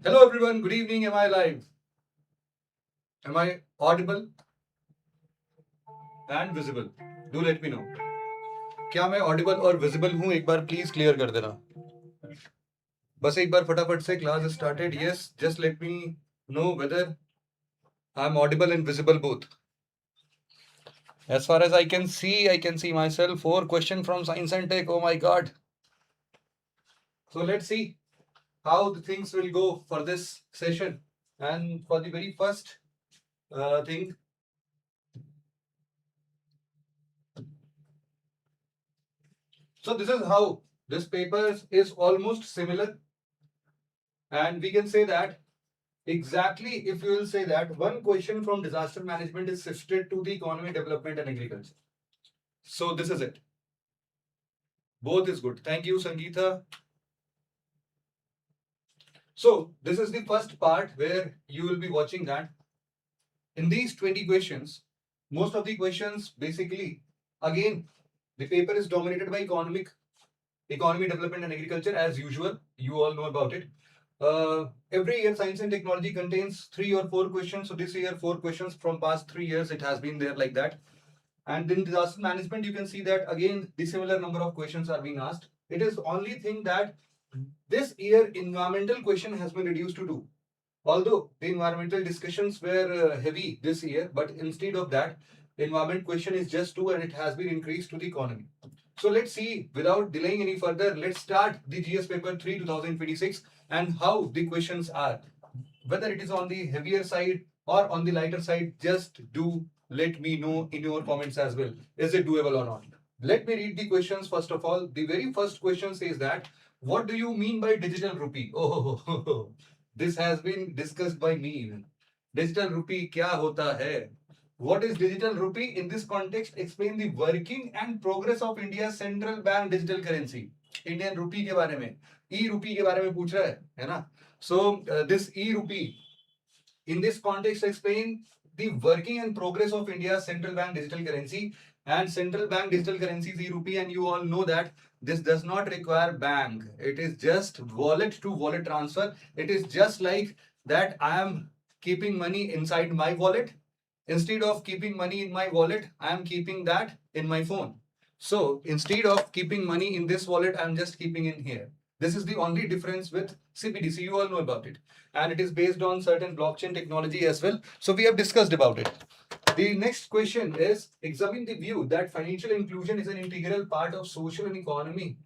Hello everyone, good evening. Am I live? Am I audible and visible? Do let me know. क्या मैं audible और visible हूँ? एक बार please clear कर देना. बस एक बार फटाफट से class started. Yes, just let me know whether I'm audible and visible both. As far as I can see myself. 4 questions from Science and Tech. Oh my God. So let's see how the things will go for this session. And for the very first thing, so this is how this paper is almost similar, and we can say that exactly if you will say that one question from disaster management is shifted to the economy, development and agriculture. So this is it. Both is good. Thank you, Sangeeta. So this is the first part where you will be watching that. In these 20 questions, most of the questions basically, again, the paper is dominated by economy, development and agriculture as usual. You all know about it. Every year science and technology contains 3 or 4 questions. So this year 4 questions. From past 3 years it has been there like that. And in disaster management you can see that again the similar number of questions are being asked. It is only thing that this year environmental question has been reduced to 2. Although the environmental discussions were heavy this year, but instead of that, environment question is just 2 and it has been increased to the economy. So let's see, without delaying any further, let's start the GS paper 3 2026 and how the questions are. Whether it is on the heavier side or on the lighter side, just do let me know in your comments as well. Is it doable or not? Let me read the questions first of all. The very first question says that, what do you mean by digital rupee? Oh, this has been discussed by me even. Digital rupee kya hota hai? What is digital rupee? In this context, explain the working and progress of India's central bank digital currency. Indian rupee के बारे में, e-rupee के बारे में पूछ रहा है ना? So this e-rupee, in this context, explain the working and progress of India's central bank digital currency. And central bank digital currency is e-rupee, and you all know that this does not require bank. It is just wallet to wallet transfer. It is just like that I am keeping money inside my wallet. Instead of keeping money in my wallet, I am keeping that in my phone. So instead of keeping money in this wallet, I am just keeping in here. This is the only difference with CBDC. You all know about it. And it is based on certain blockchain technology as well. So we have discussed about it. The next question is, examine the view that financial inclusion is an integral part of social and economy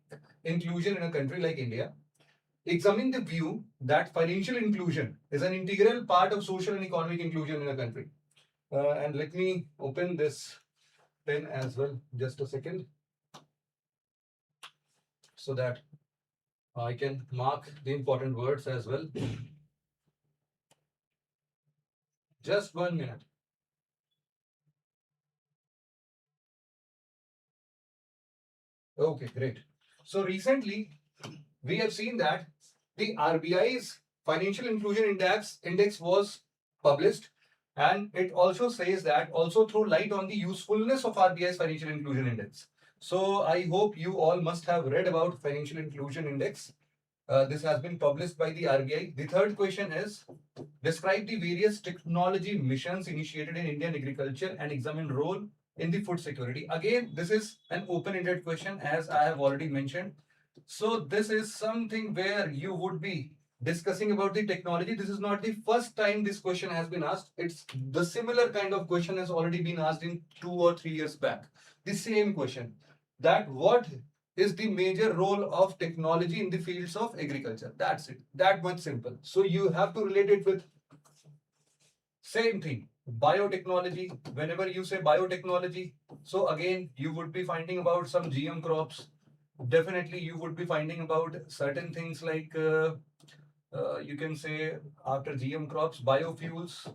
inclusion in a country like India. Examine the view that financial inclusion is an integral part of social and economic inclusion in a country. And let me open this pen as well. Just a second. So that I can mark the important words as well. Just 1 minute. Okay, great. So recently, we have seen that the RBI's Financial Inclusion Index was published, and it also says that also throw light on the usefulness of RBI's Financial Inclusion Index. So I hope you all must have read about Financial Inclusion Index. This has been published by the RBI. The third question is, describe the various technology missions initiated in Indian agriculture and examine role in the food security. Again, this is an open-ended question, as I have already mentioned. So this is something where you would be discussing about the technology. This is not the first time this question has been asked. It's the similar kind of question has already been asked in 2 or 3 years back. The same question, that what is the major role of technology in the fields of agriculture? That's it. That much simple. So you have to relate it with same thing. Biotechnology. Whenever you say biotechnology, so again you would be finding about some GM crops. Definitely you would be finding about certain things like you can say after GM crops, biofuels.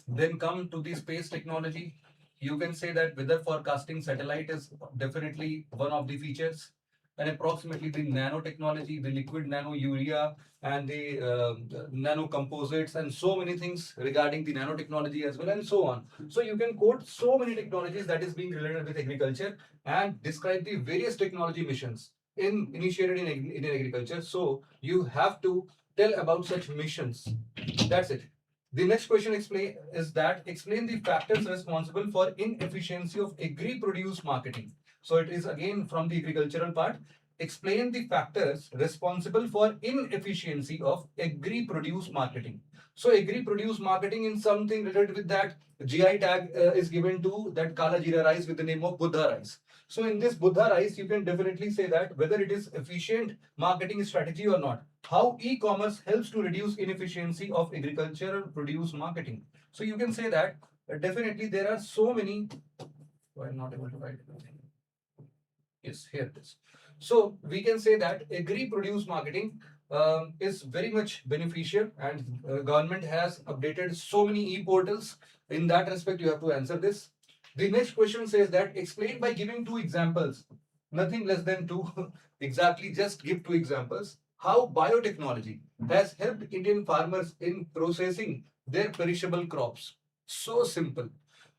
Then come to the space technology. You can say that weather forecasting satellite is definitely one of the features, and approximately the nanotechnology, the liquid nano urea, and the nano composites, and so many things regarding the nanotechnology as well, and so on. So you can quote so many technologies that is being related with agriculture and describe the various technology missions initiated in agriculture. So you have to tell about such missions. That's it. The next question explain the factors responsible for inefficiency of agri-produce marketing. So it is again from the agricultural part. Explain the factors responsible for inefficiency of agri-produce marketing. So agri-produce marketing in something related with that GI tag is given to that Kala Jeera rice with the name of Buddha rice. So in this Buddha rice, you can definitely say that whether it is efficient marketing strategy or not. How e-commerce helps to reduce inefficiency of agricultural produce marketing. So you can say that definitely there are so many. Why I'm not able to write anything? Yes, here it is. So we can say that agri-produce marketing is very much beneficial, and government has updated so many e-portals. In that respect, you have to answer this. The next question says that explain by giving two examples, nothing less than two, exactly just give two examples, how biotechnology has helped Indian farmers in processing their perishable crops. So simple.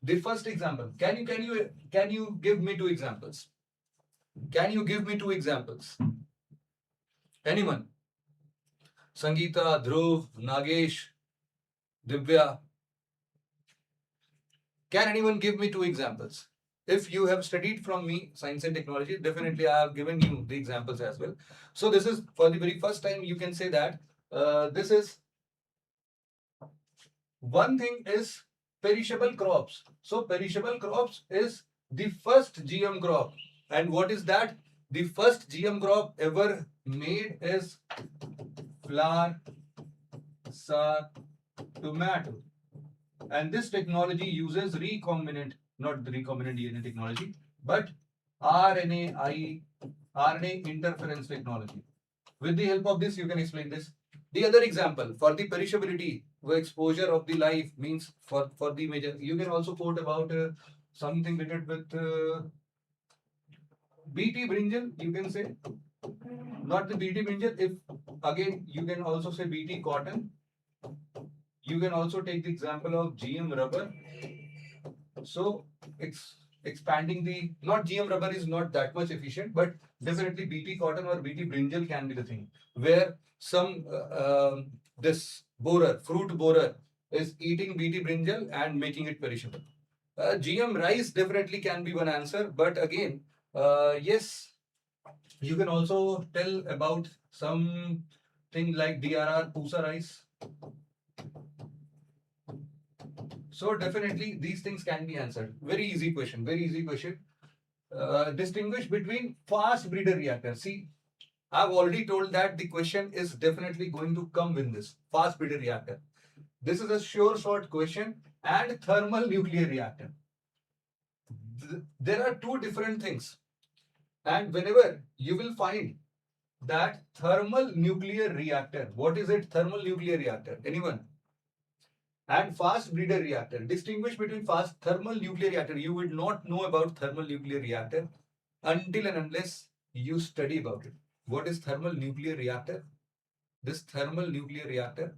The first example, can you give me two examples? Can you give me two examples? Anyone? Sangeeta, Dhruv, Nagesh, Divya. Can anyone give me two examples? If you have studied from me science and technology, definitely I have given you the examples as well. So this is for the very first time you can say that this is one thing is perishable crops. So perishable crops is the first GM crop. And what is that? The first GM crop ever made is flower, sour, tomato. And this technology uses recombinant, not the recombinant DNA technology, but RNA interference technology. With the help of this, you can explain this. The other example for the perishability, where exposure of the life means for the major, you can also quote about something related with BT brinjal, you can say, not the BT brinjal. If again, you can also say BT cotton. You can also take the example of GM rubber. So expanding the, not GM rubber is not that much efficient, but definitely BT cotton or BT brinjal can be the thing where some this borer, fruit borer is eating BT brinjal and making it perishable. GM rice definitely can be one answer, but again, yes, you can also tell about something like DRR Pusa rice. So definitely these things can be answered. Very easy question. Very easy question. Distinguish between fast breeder reactor. See, I've already told that the question is definitely going to come with this fast breeder reactor. This is a sure short question, and thermal nuclear reactor. There are two different things, and whenever you will find that thermal nuclear reactor, what is it? Thermal nuclear reactor. Anyone? And fast breeder reactor. Distinguish between fast thermal nuclear reactor. You would not know about thermal nuclear reactor until and unless you study about it. What is thermal nuclear reactor? This thermal nuclear reactor,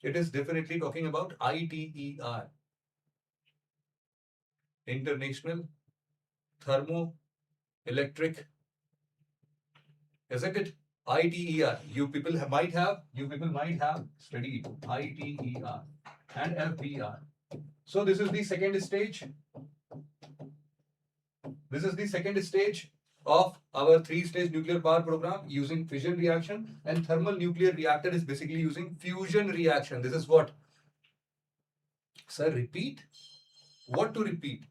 it is definitely talking about ITER, International Thermoelectric, isn't it? ITER. You people might have studied ITER and FBR. So this is the second stage. This is the second stage of our three-stage nuclear power program using fission reaction, and thermal nuclear reactor is basically using fusion reaction. This is what? Sir, repeat? What to repeat?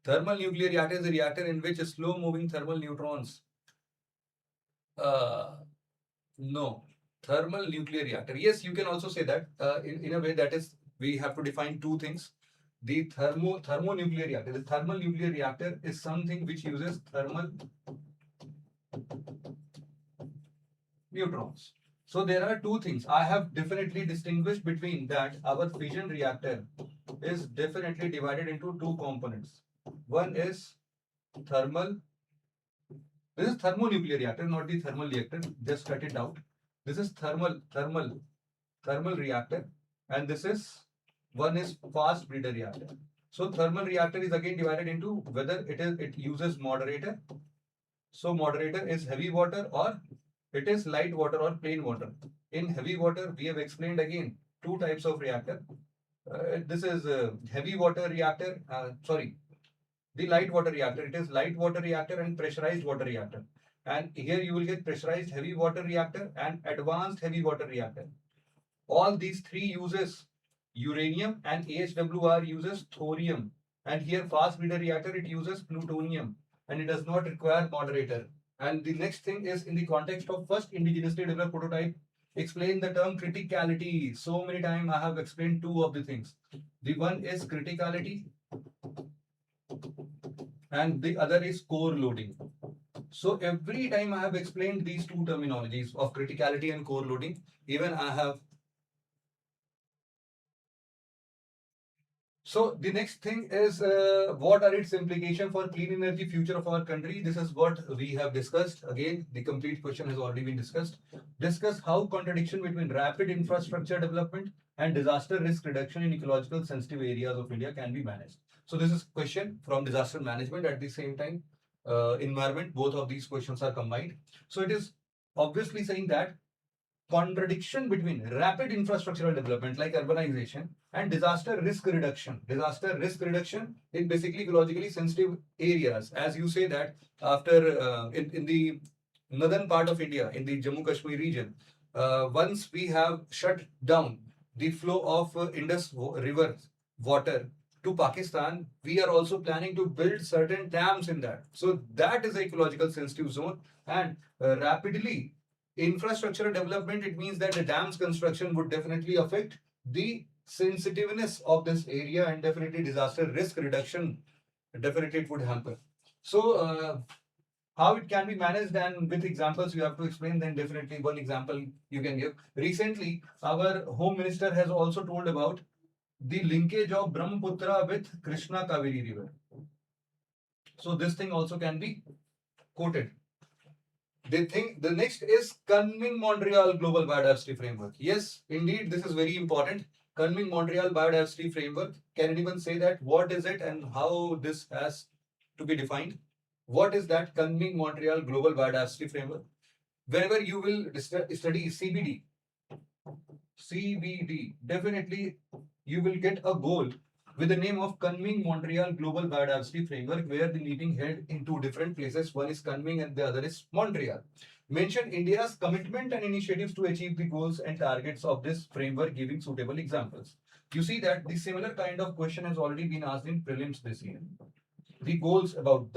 Thermal nuclear reactor is a reactor in which slow-moving thermal neutrons. No. Thermal nuclear reactor. Yes, you can also say that in a way that is, we have to define two things. The thermonuclear reactor. The thermal nuclear reactor is something which uses thermal neutrons. So there are two things. I have definitely distinguished between that. Our fission reactor is definitely divided into two components. One is thermal. This is thermonuclear reactor, not the thermal reactor. Just cut it out. This is thermal reactor, and this is one is fast breeder reactor. So thermal reactor is again divided into whether it uses moderator. So moderator is heavy water or It is light water or plain water. In heavy water, we have explained again two types of reactor. This is heavy water reactor. The light water reactor. It is light water reactor and pressurized water reactor. And here you will get pressurized heavy water reactor and advanced heavy water reactor. All these three uses uranium, and AHWR uses thorium. And here fast breeder reactor, it uses plutonium and it does not require moderator. And the next thing is, in the context of first indigenously developed prototype, explain the term criticality. So many times I have explained two of the things. The one is criticality and the other is core loading. So every time I have explained these two terminologies of criticality and core loading. Even I have. So the next thing is, what are its implications for clean energy future of our country? This is what we have discussed. Again, the complete question has already been discussed. Discuss how contradiction between rapid infrastructure development and disaster risk reduction in ecological sensitive areas of India can be managed. So this is question from disaster management, at the same time environment. Both of these questions are combined. So it is obviously saying that contradiction between rapid infrastructural development like urbanization and disaster risk reduction. Disaster risk reduction in basically ecologically sensitive areas. As you say that after in the northern part of India, in the Jammu Kashmir region, once we have shut down the flow of Indus River water to Pakistan, we are also planning to build certain dams in that. So that is a ecological sensitive zone, and rapidly infrastructural development, it means that the dams construction would definitely affect the sensitiveness of this area, and definitely disaster risk reduction, definitely it would hamper. So how it can be managed, and with examples you have to explain, then definitely one example you can give. Recently, our home minister has also told about the linkage of Brahmaputra with Krishna Kaveri river. So this thing also can be quoted. They think the next is Kunming Montreal Global Biodiversity Framework. Yes, indeed, this is very important. Kunming Montreal Biodiversity Framework. Can anyone say that? What is it and how this has to be defined? What is that Kunming Montreal Global Biodiversity Framework? Wherever you will study CBD, definitely you will get a goal with the name of Kunming Montreal Global Biodiversity Framework, where the meeting held in two different places. One is Kunming and the other is Montreal. Mention India's commitment and initiatives to achieve the goals and targets of this framework, giving suitable examples. You see that the similar kind of question has already been asked in prelims this year. The goals of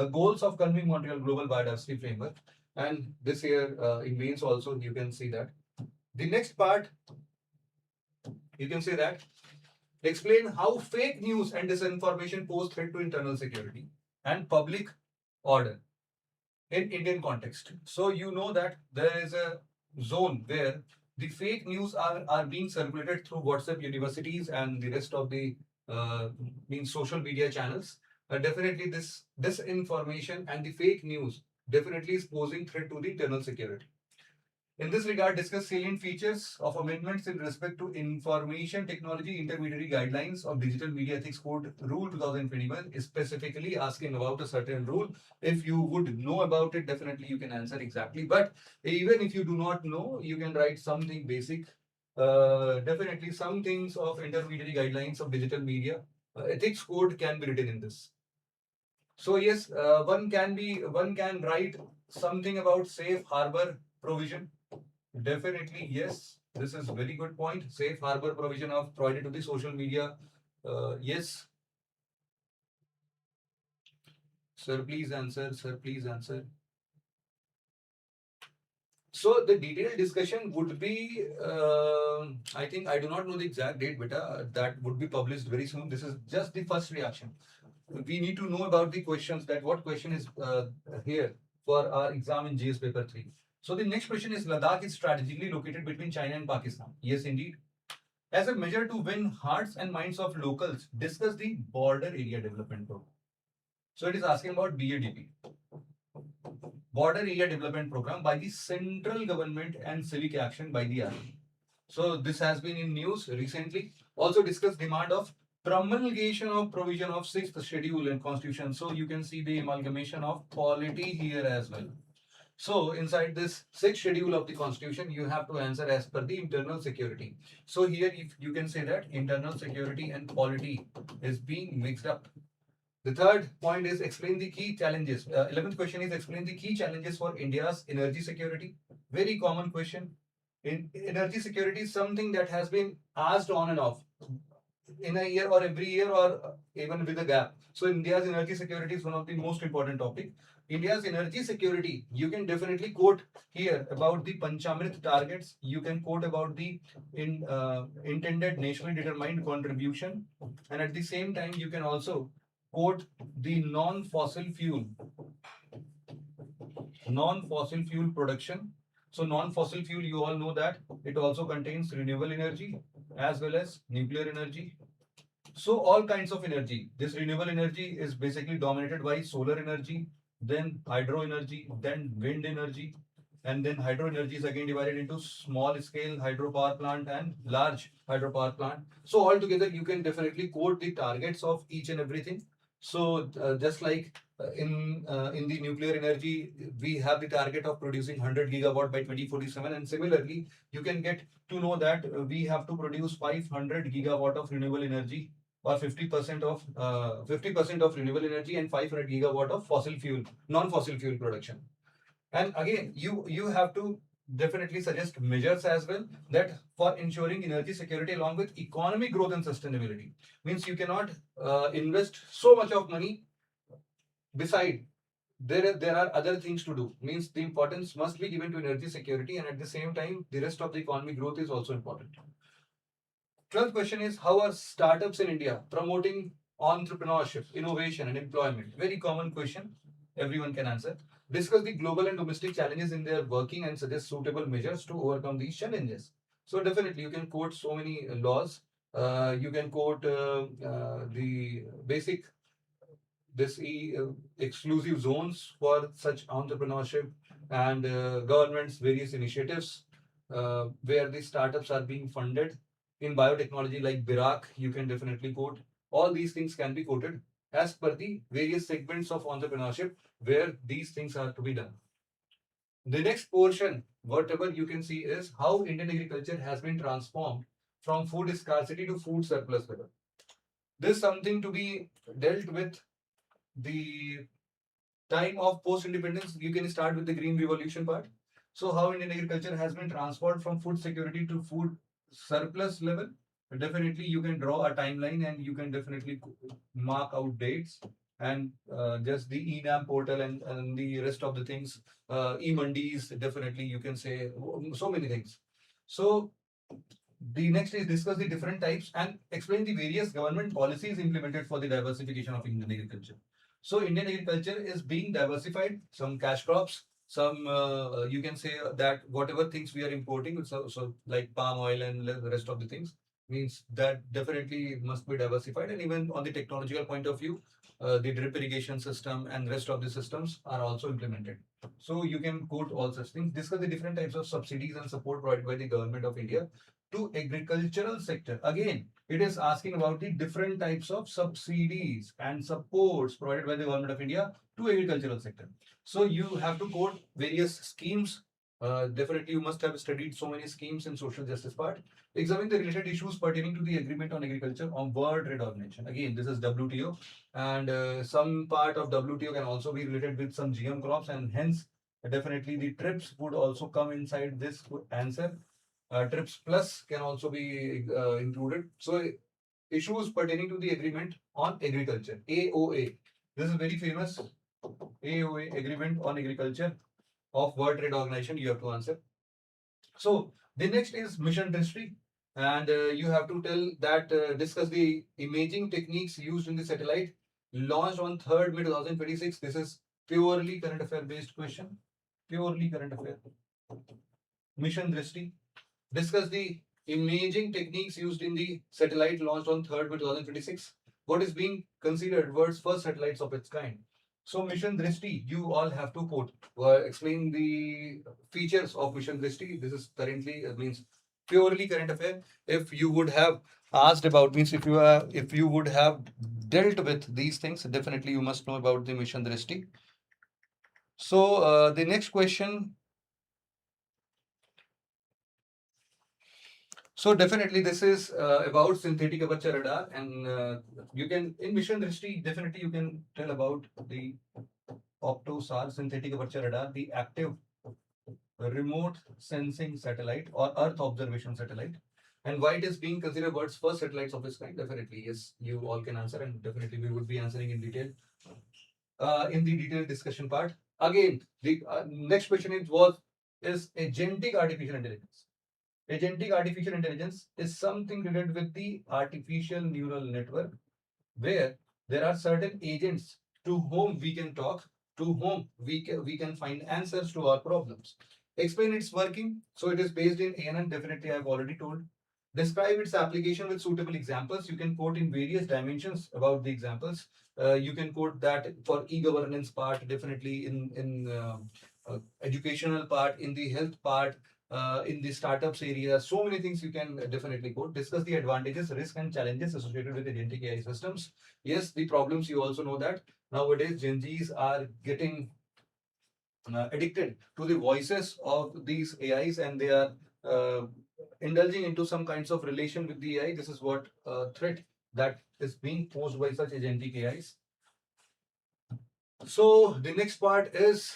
Kunming Montreal Global Biodiversity Framework, and this year in mains also you can see that. The next part, you can say that explain how fake news and disinformation pose threat to internal security and public order in Indian context. So you know that there is a zone where the fake news are being circulated through WhatsApp universities and the rest of the social media channels. Definitely this disinformation and the fake news definitely is posing threat to the internal security. In this regard, discuss salient features of amendments in respect to Information Technology Intermediary Guidelines of Digital Media Ethics Code Rule 2021, specifically asking about a certain rule. If you would know about it, definitely you can answer exactly. But even if you do not know, you can write something basic. Definitely some things of intermediary guidelines of digital media ethics code can be written in this. So yes, one can write something about safe harbor provision. Definitely, yes. This is very good point. Safe harbor provision of provided to the social media. Yes. Sir, please answer. Sir, please answer. So the detailed discussion would be, I think I do not know the exact date, but that would be published very soon. This is just the first reaction. We need to know about the questions, that what question is here for our exam in GS paper 3. So the next question is, Ladakh is strategically located between China and Pakistan. Yes, indeed. As a measure to win hearts and minds of locals, discuss the border area development program. So it is asking about BADP, Border Area Development Program by the central government and civic action by the army. So this has been in news recently. Also discuss demand of promulgation of provision of 6th schedule and constitution. So you can see the amalgamation of polity here as well. So inside this sixth schedule of the constitution, you have to answer as per the internal security. So here if you can say that internal security and polity is being mixed up. The third point is explain the key challenges. 11th question is explain the key challenges for India's energy security. Very common question. In energy security is something that has been asked on and off in a year or every year or even with a gap. So India's energy security is one of the most important topic. India's energy security, you can definitely quote here about the Panchamrit targets. You can quote about the intended nationally determined contribution, and at the same time you can also quote the non-fossil fuel production. So non-fossil fuel, you all know that it also contains renewable energy as well as nuclear energy. So all kinds of energy. This renewable energy is basically dominated by solar energy, then hydro energy, then wind energy, and then hydro energy is again divided into small scale hydropower plant and large hydropower plant. So altogether, you can definitely quote the targets of each and everything. So just like in the nuclear energy, we have the target of producing 100 gigawatt by 2047, and similarly, you can get to know that we have to produce 500 gigawatt of renewable energy or 50% of 50% of renewable energy and 500 gigawatt of fossil fuel, non-fossil fuel production. And again, you have to definitely suggest measures as well that for ensuring energy security along with economic growth and sustainability. Means you cannot invest so much of money beside there are other things to do. Means the importance must be given to energy security, and at the same time the rest of the economic growth is also important. 12th question is how are startups in India promoting entrepreneurship, innovation, and employment? Very common question. Everyone can answer. Discuss the global and domestic challenges in their working and suggest suitable measures to overcome these challenges. So definitely you can quote so many laws. You can quote the basic exclusive zones for such entrepreneurship and government's various initiatives where the startups are being funded in biotechnology like Birak. You can definitely quote all these things can be quoted as per the various segments of entrepreneurship where these things are to be done. The next portion, whatever you can see, is how Indian agriculture has been transformed from food scarcity to food surplus level. This is something to be dealt with the time of post-independence. You can start with the Green Revolution part. So how Indian agriculture has been transformed from food security to food surplus level. Definitely you can draw a timeline and you can definitely mark out dates and just the ENAM portal and the rest of the things, e-mandis, definitely you can say so many things. So the next is discuss the different types and explain the various government policies implemented for the diversification of Indian agriculture. So Indian agriculture is being diversified, some cash crops, some you can say that whatever things we are importing, so like palm oil and the rest of the things, means that definitely must be diversified. And even on the technological point of view, the drip irrigation system and rest of the systems are also implemented. So you can quote all such things. Discuss the different types of subsidies and support provided by the government of India to agricultural sector. Again, it is asking about the different types of subsidies and supports provided by the government of India to agricultural sector. So you have to quote various schemes. Definitely, you must have studied so many schemes in social justice part. Examine the related issues pertaining to the agreement on agriculture on World Trade Organization. Again, this is WTO, and some part of WTO can also be related with some GM crops, and hence definitely the TRIPS would also come inside this answer. TRIPS Plus can also be included. So issues pertaining to the agreement on agriculture, AOA. This is very famous. AOA, Agreement on Agriculture of World Trade Organization, you have to answer. So the next is mission history, and you have to tell that discuss the imaging techniques used in the satellite launched on 3rd May 2026. This is purely current affair based question, purely current affair. Mission Drishti. Discuss the imaging techniques used in the satellite launched on 3rd May 2026. What is being considered world's first satellites of its kind? So Mission Drishti, you all have to quote, explain the features of Mission Drishti. This is currently means purely current affair. If you would have asked about, means if you would have dealt with these things, definitely you must know about the Mission Drishti. So the next question. So definitely this is about synthetic aperture radar, and you can in mission history definitely you can tell about the OptoSAR synthetic aperture radar, the active remote sensing satellite or Earth observation satellite, and why it is being considered world's first satellites of its kind. Definitely yes, you all can answer, and definitely we would be answering in detail in the detailed discussion part. Again, the next question is agentic artificial intelligence. Agentic artificial intelligence is something related with the artificial neural network where there are certain agents to whom we can talk, to whom we can find answers to our problems. Explain its working. So it is based in ANN, definitely I have already told. Describe its application with suitable examples. You can quote in various dimensions about the examples. You can quote that for e-governance part, definitely in educational part, in the health part, in the startups area. So many things you can definitely quote. Discuss the advantages, risks, and challenges associated with agentic AI systems. Yes, the problems you also know that nowadays Gen Zs are getting addicted to the voices of these AIs, and they are uh, indulging into some kinds of relation with the AI. This is what threat that is being posed by such agentic AIs. So the next part is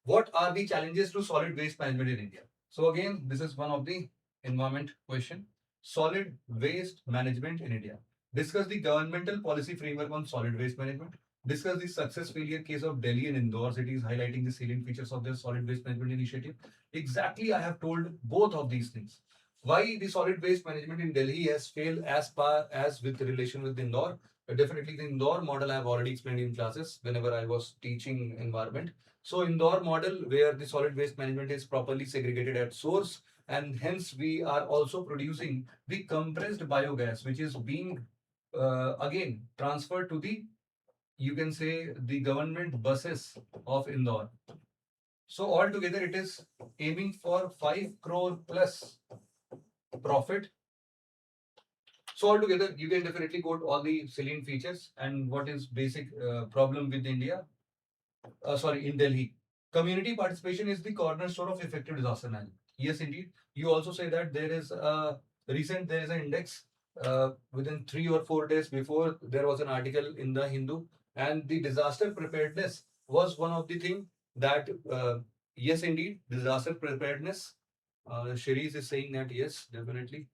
what are the challenges to solid waste management in India? So again, this is one of the environment question. Solid waste management in India. Discuss the governmental policy framework on solid waste management. Discuss the success failure case of Delhi and Indore cities, highlighting the salient features of their solid waste management initiative. Exactly, I have told both of these things. Why the solid waste management in Delhi has failed as far as with relation with Indore. Definitely, the Indore model I have already explained in classes whenever I was teaching environment. So Indore model where the solid waste management is properly segregated at source, and hence we are also producing the compressed biogas which is being again transferred to the, you can say, the government buses of Indore. So altogether it is aiming for 5 crore plus profit. So altogether you can definitely quote all the salient features and what is basic problem with India, in Delhi. Community participation is the cornerstone of effective disaster management. Yes, indeed. You also say that there is an index within 3 or 4 days before there was an article in the Hindu, and the disaster preparedness was one of the thing that yes, indeed, disaster preparedness. Shirish is saying that yes, definitely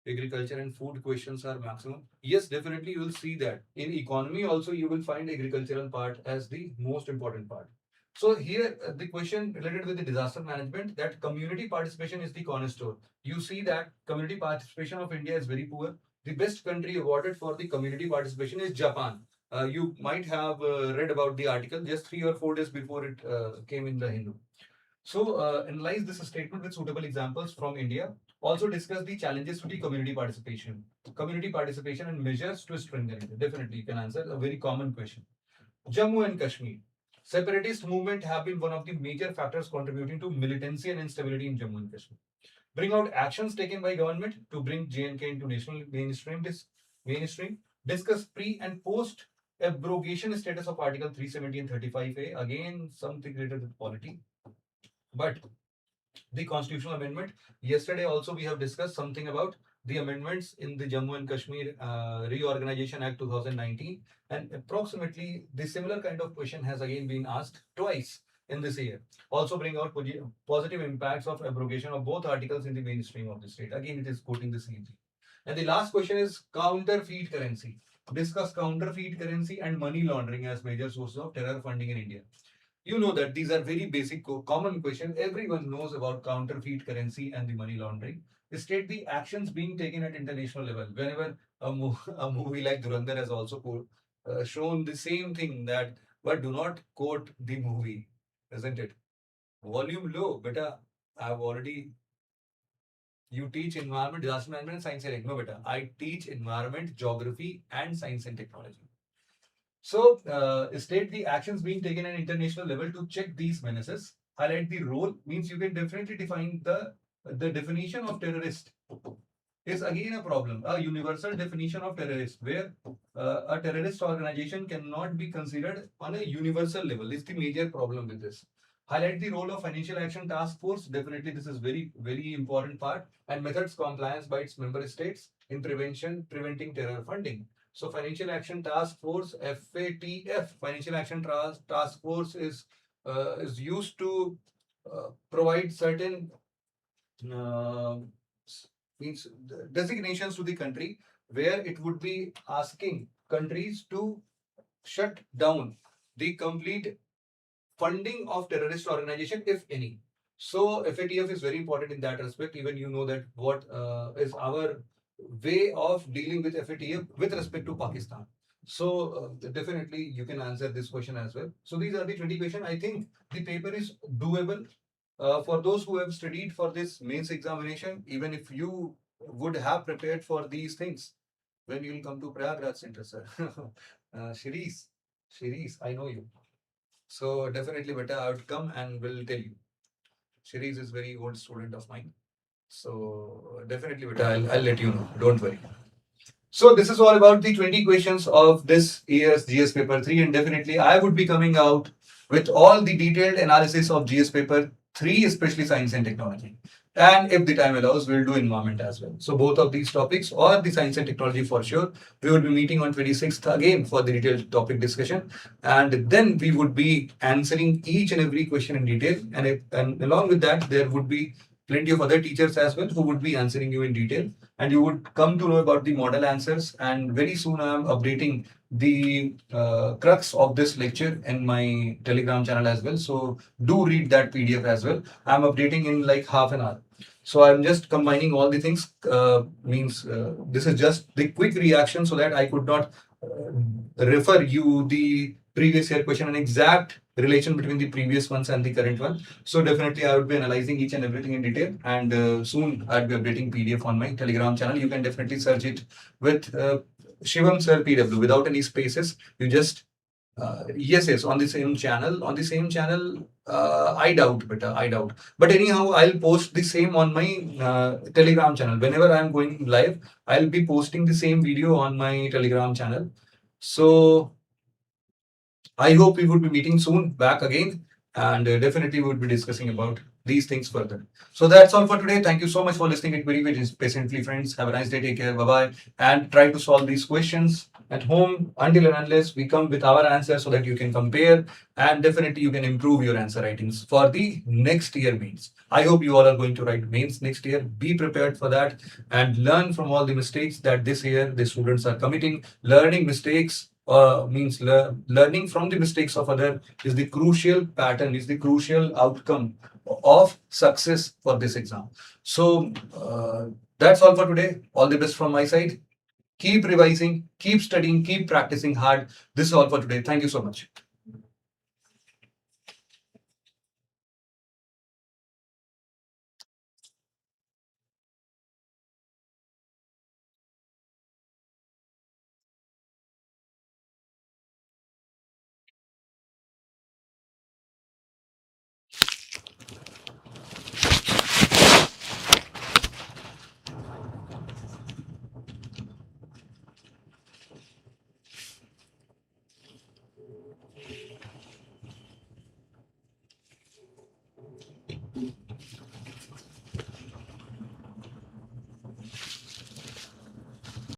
agriculture and food questions are maximum. Yes, definitely you will see that. In economy also you will find agricultural part as the most important part. So here the question related with the disaster management, that community participation is the cornerstone. You see that community participation of India is very poor. The best country awarded for the community participation is Japan. You might have read about the article just 3 or 4 days before it came in the Hindu. So, analyze this statement with suitable examples from India. Also, discuss the challenges to the community participation, and measures to strengthen it. Definitely, you can answer a very common question. Jammu and Kashmir. Separatist movement have been one of the major factors contributing to militancy and instability in Jammu and Kashmir. Bring out actions taken by government to bring JNK into national mainstream. Mainstream. Discuss pre and post abrogation status of Article 370 and 35A. Again, something related with polity. But the constitutional amendment. Yesterday also we have discussed something about the amendments in the Jammu and Kashmir Reorganization Act 2019, and approximately the similar kind of question has again been asked twice in this year. Also bring out positive impacts of abrogation of both articles in the mainstream of the state. Again, it is quoting the same thing. And the last question is counterfeit currency. Discuss counterfeit currency and money laundering as major sources of terror funding in India. You know that these are very basic common questions. Everyone knows about counterfeit currency and the money laundering. State the actions being taken at international level. Whenever a movie like Durandar has also shown the same thing, that, but do not quote the movie, isn't it? Volume low, beta. I've already. You teach environment, disaster management, and science and no, beta. I teach environment, geography, and science and technology. So, state the actions being taken at international level to check these menaces. Highlight the role means you can definitely define the definition of terrorist is again a problem. A universal definition of terrorist where a terrorist organization cannot be considered on a universal level. It's the major problem with this. Highlight the role of Financial Action Task Force. Definitely, this is very important part. And methods compliance by its member states in preventing terror funding. So, Financial Action Task Force (FATF), Financial Action Task Force is used to provide certain uh, means designations to the country where it would be asking countries to shut down the complete funding of terrorist organization, if any. So FATF is very important in that respect. Even you know that what is our way of dealing with FATF with respect to Pakistan. So definitely you can answer this question as well. So these are the 20 questions. I think the paper is doable for those who have studied for this mains examination. Even if you would have prepared for these things when you will come to Prayagraj Center, sir. Shiris, I know you. So definitely better I would come and will tell you. Shiris is very old student of mine. So definitely better I'll let you know. Don't worry. So this is all about the 20 questions of this year's GS paper 3, and definitely I would be coming out with all the detailed analysis of GS paper 3, especially science and technology. And if the time allows, we'll do environment as well. So both of these topics, or the science and technology for sure, we will be meeting on 26th again for the detailed topic discussion. And then we would be answering each and every question in detail. And along with that, there would be plenty of other teachers as well who would be answering you in detail, and you would come to know about the model answers. And very soon I am updating the crux of this lecture in my Telegram channel as well. So do read that PDF as well. I'm updating in like half an hour. So I'm just combining all the things. This is just the quick reaction so that I could not refer you the previous year question and exact relation between the previous ones and the current one. So definitely I would be analyzing each and everything in detail, and soon I'll be updating PDF on my Telegram channel. You can definitely search it with Shivam Sir PW without any spaces. You just yes, on the same channel. On the same channel, I doubt, better. I doubt. But anyhow, I'll post the same on my Telegram channel. Whenever I'm going live, I'll be posting the same video on my Telegram channel. So I hope we would be meeting soon back again, and definitely we would be discussing about these things further. So that's all for today. Thank you so much for listening it very patiently, friends. Have a nice day. Take care. Bye bye. And try to solve these questions at home until and unless we come with our answers so that you can compare, and definitely you can improve your answer writings for the next year mains. I hope you all are going to write mains next year. Be prepared for that and learn from all the mistakes that this year the students are committing. Learning mistakes learning from the mistakes of other is the crucial pattern, is the crucial outcome of success for this exam. So that's all for today. All the best from my side. Keep revising, keep studying, keep practicing hard. This is all for today. Thank you so much.